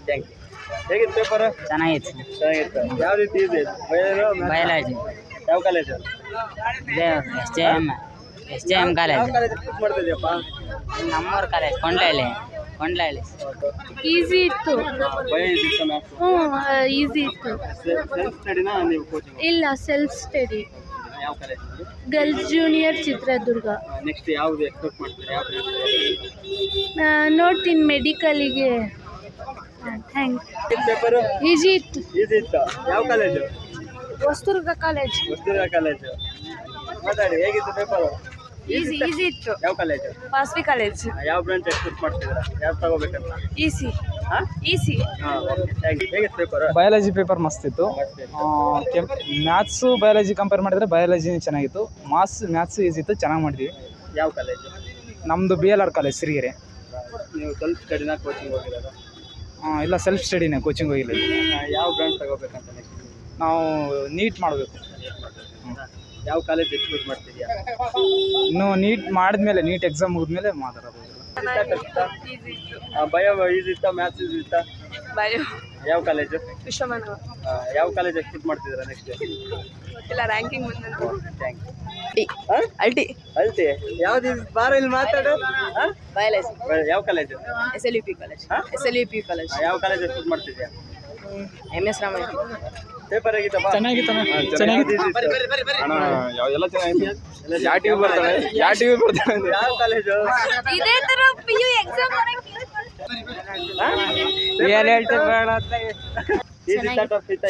Thank you. ಹೇಗಿತ್ತು paper? ಚೆನ್ನಾಗಿತ್ತು. ಚೆನ್ನಾಗಿತ್ತು. ಯಾವ ರೀತಿ ಇದೆ? ಬಯಾಲಜಿ. ಯಾವ college? S J M college. ಯಾವ ಕಾಲೇಜ್ ಚೂಸ್ ಮಾಡ್ತಿದ್ಯಪ್ಪ? ನಮ್ಮೂರು ಕಾಲೇಜ್ ಕೊಂಡ್ಲಹಳ್ಳಿ. ಈಸಿ ಇತ್ತು. ಬಯೋ ಇತ್ತು ಮ್ಯಾಥ್ಸ್. ಈಸಿ ಇತ್ತು. ಸೆಲ್ಫ್ ಸ್ಟಡಿನಾ ನೀವು ಕೋಚಿಂಗ್? ಇಲ್ಲ, ಸೆಲ್ಫ್ ಸ್ಟಡಿ. ಯಾವ college? Girls junior Chitradurga. Next ಯಾವುದು ಎಕ್ಸ್ಪೆಕ್ಟ್ ಮಾಡ್ತೀರಾ? ಯಾವ ನೋಡ್ತೀನಿ ಮೆಡಿಕಲಿಗೆ. ಥ್ಯಾಂಕ್ಸ್. ಪೇಪರ್ ಈಸಿ ಇತ್ತು. ಈಸಿ ಇತ್ತು. ಯಾವ college? Hosadurga college. Hosadurga college. ಮಾತಾಡಿ, ಹೇಗಿತ್ತು ಪೇಪರ್? ಈಸಿ ಇತ್ತು. ಯಾವ ಕಾಲೇಜು? ವಾಸವಿ ಕಾಲೇಜ್. ಯಾವ ಬ್ರಾಂಚ್ ಎಕ್ಸ್ಪೆಕ್ಟ್ ಮಾಡ್ತಿದ್ದೀರಾ? ಯಾವ್ದು ತಗೋಬೇಕಂತ? ಈಸಿ. ಹಾಂ, ಈಸಿ. ಹಾಂ, ಓಕೆ, ಥ್ಯಾಂಕ್ ಯು. ಹೇಗಿತ್ತು ಪೇಪರ್? ಬಯಾಲಜಿ ಪೇಪರ್ ಮಸ್ತ್ ಇತ್ತು. ಮ್ಯಾಥ್ಸು ಬಯಾಲಜಿ ಕಂಪೇರ್ ಮಾಡಿದರೆ ಬಯಾಲಜಿ ಚೆನ್ನಾಗಿತ್ತು. ಮ್ಯಾಥ್ಸು ಈಸಿ ಇತ್ತು, ಚೆನ್ನಾಗಿ ಮಾಡಿದ್ವಿ. ಯಾವ ಕಾಲೇಜು? ನಮ್ಮದು BLR ಕಾಲೇಜ್ ಸಿರಿಗೆರೆ. ನೀವು ಸೆಲ್ಫ್ ಸ್ಟಡಿನ ಕೋಚಿಂಗ್ ಹೋಗಿರೋದು? ಇಲ್ಲ, ಸೆಲ್ಫ್ ಸ್ಟಡಿನೇ, ಕೋಚಿಂಗ್ ಹೋಗಿಲ್ಲ. ಯಾವ ಬ್ರಾಂಚ್ ತಗೋಬೇಕಂತ ನೆಕ್ಸ್ಟ್? ನಾವು ನೀಟ್ ಮಾಡಬೇಕು. ಯಾವ ಕಾಲೇಜ್ ಎಕ್ಸ್ಪೆಕ್ಟ್ ಮಾಡ್ತಿದ್ಯಾ? ಇನ್ನು ನೀಟ್ ಮಾಡಿದ್ಮೇಲೆ, ನೀಟ್ ಎಕ್ಸಾಮ್ ಮುಗಿದ್ಮೇಲೆ ಮಾತಾಡೋದು. ಬಯೋ ಈಸಿ ಇತ್ತಾ? ಮ್ಯಾಥ್ಸ್ ಈಸಿ ಇತ್ತಾ? ಬಯೋ. ಯಾವ ಕಾಲೇಜು? ವಿಶ್ವಮಾನವ. ಯಾವ ಕಾಲೇಜ್ ಎಕ್ಸ್ಪೆಕ್ಟ್ ಮಾಡ್ತಿದ್ದೀರಾ ನೆಕ್ಸ್ಟ್? ಗೊತ್ತಿಲ್ಲ, ರ್ಯಾಂಕಿಂಗ್ ಬಂದ. Thank you. ಅಲ್ಟಿ. ಅಲ್ತಿ ಯಾವ್ದು? ಬಾರ ಇಲ್ಲಿ ಮಾತಾಡು. ಬಯಾಲಜಿ. ಯಾವ college? SLUP college. SLUP college. ಯಾವ ಕಾಲೇಜ್ ಎಕ್ಸ್ಪೆಕ್ಟ್ ಮಾಡ್ತಿದ್ಯಾ? MS ರಾಮಯ್ಯ. ಪೇಪರ್ ಹೇಗಿತ್ತಪ್ಪ? ಚೆನ್ನಾಗಿತ್ತು. ಎಲ್ಲ ಚೆನ್ನಾಗಿತ್ತು. ಯಾವ ಟಿವಿ ಬರ್ತಾನೆ? ಯಾವ ಕಾಲೇಜು? ಇದೇ ತರ PU ಎಕ್ಸಾಮ್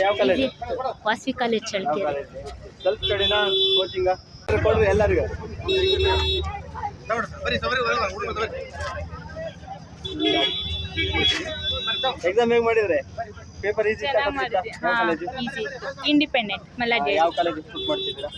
ಯಾವ college? Vasavi college Challakere. Self ಸ್ಟಡಿನ ಕೋಚಿಂಗ ಕೊಡ್ರಿ ಎಲ್ಲರಿಗೂ. ಎಕ್ಸಾಮ್ ಹೇಗೆ ಮಾಡಿದ್ರೆ? Paper easy? ಇಂಡಿಪೆಂಡೆಂಟ್ ಮಲ್ಲಾಡಿ. ಯಾವ ಕಾಲೇಜ್ ಎಕ್ಸ್ಪೆಕ್ಟ್ ಮಾಡ್ತಿದ್ದೀರಾ?